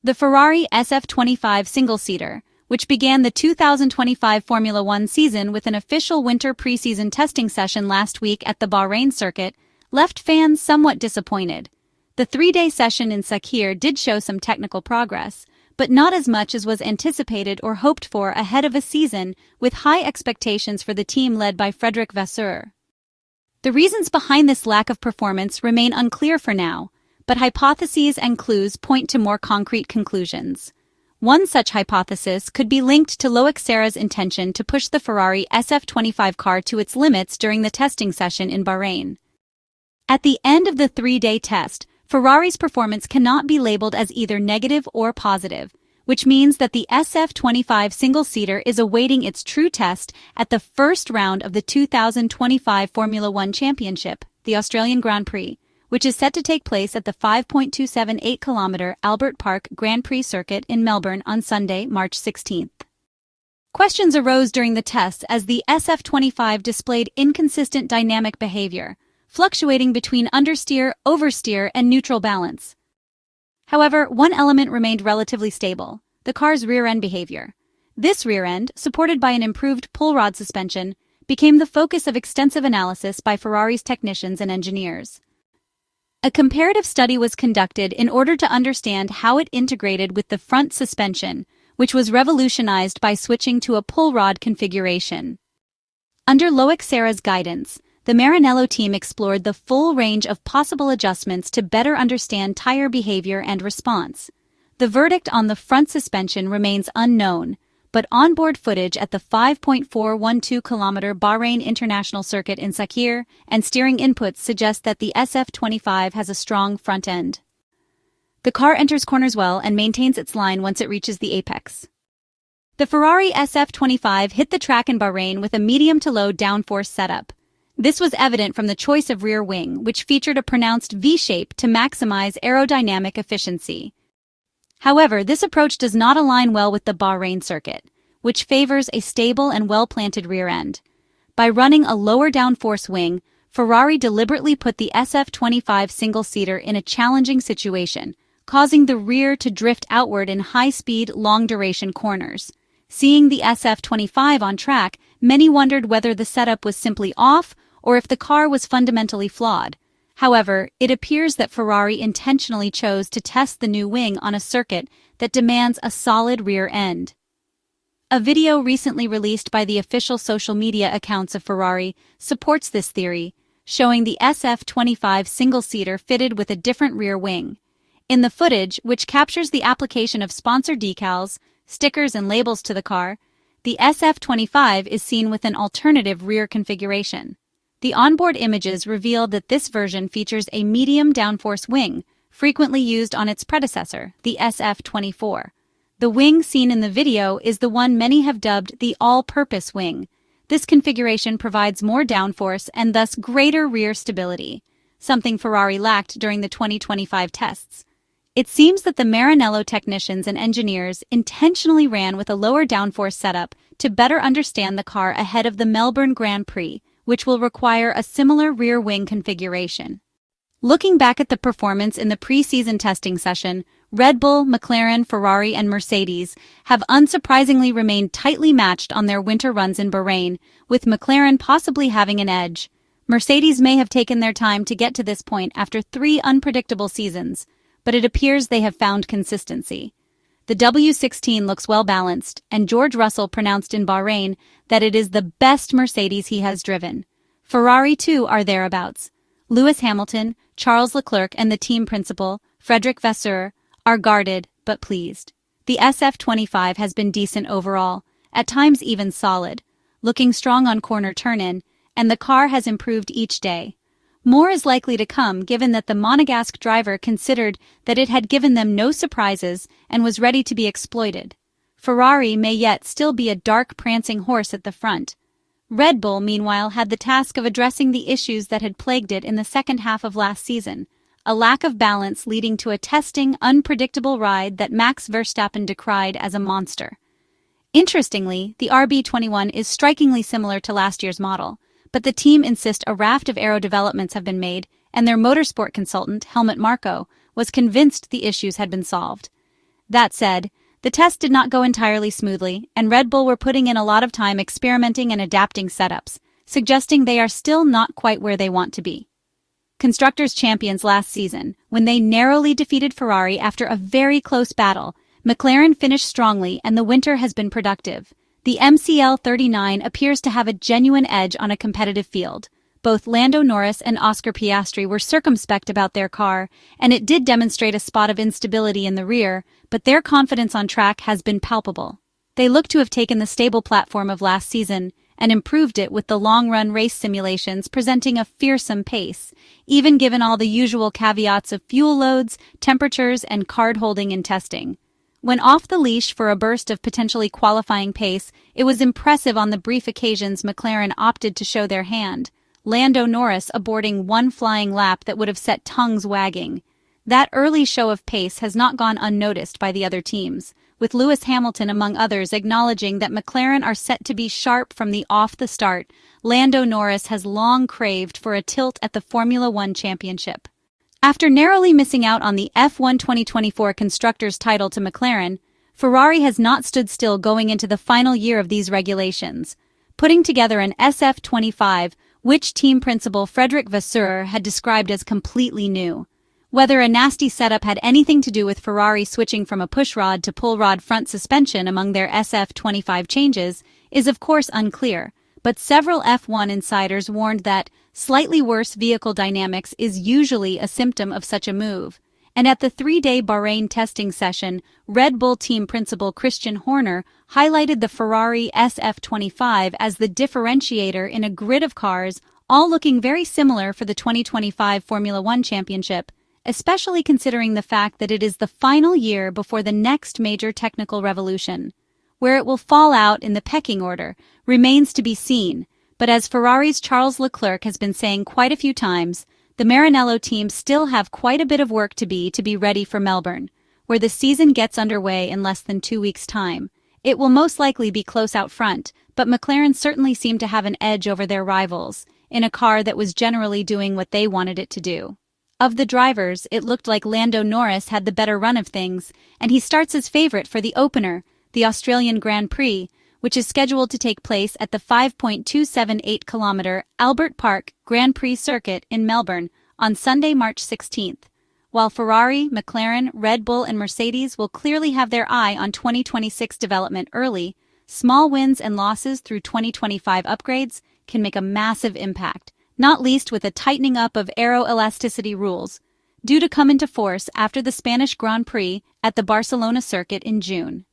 The Ferrari SF-25 single-seater, which began the 2025 Formula One season with an official winter preseason testing session last week at the Bahrain circuit, left fans somewhat disappointed. The three-day session in Sakhir did show some technical progress, but not as much as was anticipated or hoped for ahead of a season with high expectations for the team led by Frederic Vasseur. The reasons behind this lack of performance remain unclear for now, but hypotheses and clues point to more concrete conclusions. One such hypothesis could be linked to Loic Serra's intention to push the Ferrari SF-25 car to its limits during the testing session in Bahrain. At the end of the three-day test, Ferrari's performance cannot be labeled as either negative or positive, which means that the SF-25 single-seater is awaiting its true test at the first round of the 2025 Formula One Championship, the Australian Grand Prix, which is set to take place at the 5.278-kilometer Albert Park Grand Prix circuit in Melbourne on Sunday, March 16th. Questions arose during the tests as the SF-25 displayed inconsistent dynamic behavior, fluctuating between understeer, oversteer, and neutral balance. However, one element remained relatively stable: the car's rear-end behavior. This rear end, supported by an improved pull rod suspension, became the focus of extensive analysis by Ferrari's technicians and engineers. A comparative study was conducted in order to understand how it integrated with the front suspension, which was revolutionized by switching to a pull rod configuration. Under Loic Serra's guidance, the Maranello team explored the full range of possible adjustments to better understand tire behavior and response. The verdict on the front suspension remains unknown, but onboard footage at the 5.412-kilometer Bahrain International Circuit in Sakhir and steering inputs suggest that the SF-25 has a strong front end. The car enters corners well and maintains its line once it reaches the apex. The Ferrari SF-25 hit the track in Bahrain with a medium to low downforce setup. This was evident from the choice of rear wing, which featured a pronounced V-shape to maximize aerodynamic efficiency. However, this approach does not align well with the Bahrain circuit, which favors a stable and well-planted rear end. By running a lower downforce wing, Ferrari deliberately put the SF-25 single-seater in a challenging situation, causing the rear to drift outward in high-speed, long-duration corners. Seeing the SF-25 on track, many wondered whether the setup was simply off or if the car was fundamentally flawed. However, it appears that Ferrari intentionally chose to test the new wing on a circuit that demands a solid rear end. A video recently released by the official social media accounts of Ferrari supports this theory, showing the SF-25 single-seater fitted with a different rear wing. In the footage, which captures the application of sponsor decals, stickers, and labels to the car, the SF-25 is seen with an alternative rear configuration. The onboard images reveal that this version features a medium downforce wing, frequently used on its predecessor, the SF-24. The wing seen in the video is the one many have dubbed the all-purpose wing. This configuration provides more downforce and thus greater rear stability, something Ferrari lacked during the 2025 tests. It seems that the Maranello technicians and engineers intentionally ran with a lower downforce setup to better understand the car ahead of the Melbourne Grand Prix, which will require a similar rear wing configuration. Looking back at the performance in the pre-season testing session, Red Bull, McLaren, Ferrari, and Mercedes have unsurprisingly remained tightly matched on their winter runs in Bahrain, with McLaren possibly having an edge. Mercedes may have taken their time to get to this point after 3 unpredictable seasons, but it appears they have found consistency. The W16 looks well-balanced, and George Russell pronounced in Bahrain that it is the best Mercedes he has driven. Ferrari, too, are thereabouts. Lewis Hamilton, Charles Leclerc, and the team principal, Frederic Vasseur, are guarded but pleased. The SF-25 has been decent overall, at times even solid, looking strong on corner turn-in, and the car has improved each day. More is likely to come given that the Monegasque driver considered that it had given them no surprises and was ready to be exploited. Ferrari may yet still be a dark prancing horse at the front. Red Bull, meanwhile, had the task of addressing the issues that had plagued it in the second half of last season, a lack of balance leading to a testing, unpredictable ride that Max Verstappen decried as a monster. Interestingly, the RB21 is strikingly similar to last year's model, but the team insist a raft of aero developments have been made, and their motorsport consultant, Helmut Marko, was convinced the issues had been solved. That said, the test did not go entirely smoothly, and Red Bull were putting in a lot of time experimenting and adapting setups, suggesting they are still not quite where they want to be. Constructors' champions last season, when they narrowly defeated Ferrari after a very close battle, McLaren finished strongly and the winter has been productive. The MCL39 appears to have a genuine edge on a competitive field. Both Lando Norris and Oscar Piastri were circumspect about their car, and it did demonstrate a spot of instability in the rear, but their confidence on track has been palpable. They look to have taken the stable platform of last season and improved it with the long-run race simulations presenting a fearsome pace, even given all the usual caveats of fuel loads, temperatures, and card holding in testing. When off the leash for a burst of potentially qualifying pace, it was impressive on the brief occasions McLaren opted to show their hand. Lando Norris aborting one flying lap that would have set tongues wagging. That early show of pace has not gone unnoticed by the other teams, with Lewis Hamilton among others acknowledging that McLaren are set to be sharp from the off the start. Lando Norris has long craved for a tilt at the Formula One Championship. After narrowly missing out on the F1 2024 Constructors' title to McLaren, Ferrari has not stood still going into the final year of these regulations, putting together an SF-25, which team principal Frederic Vasseur had described as completely new. Whether a nasty setup had anything to do with Ferrari switching from a pushrod to pull-rod front suspension among their SF-25 changes is of course unclear, but several F1 insiders warned that slightly worse vehicle dynamics is usually a symptom of such a move. And at the 3-day Bahrain testing session, Red Bull team principal Christian Horner highlighted the Ferrari SF-25 as the differentiator in a grid of cars, all looking very similar for the 2025 Formula One Championship, especially considering the fact that it is the final year before the next major technical revolution. Where it will fall out in the pecking order remains to be seen, but as Ferrari's Charles Leclerc has been saying quite a few times, the Maranello team still have quite a bit of work to be ready for Melbourne, where the season gets underway in less than 2 weeks' time. It will most likely be close out front, but McLaren certainly seemed to have an edge over their rivals, in a car that was generally doing what they wanted it to do. Of the drivers, it looked like Lando Norris had the better run of things, and he starts as favorite for the opener, the Australian Grand Prix, which is scheduled to take place at the 5.278-kilometer Albert Park Grand Prix circuit in Melbourne on Sunday, March 16th. While Ferrari, McLaren, Red Bull, and Mercedes will clearly have their eye on 2026 development early, small wins and losses through 2025 upgrades can make a massive impact, not least with a tightening up of aero-elasticity rules, due to come into force after the Spanish Grand Prix at the Barcelona circuit in June.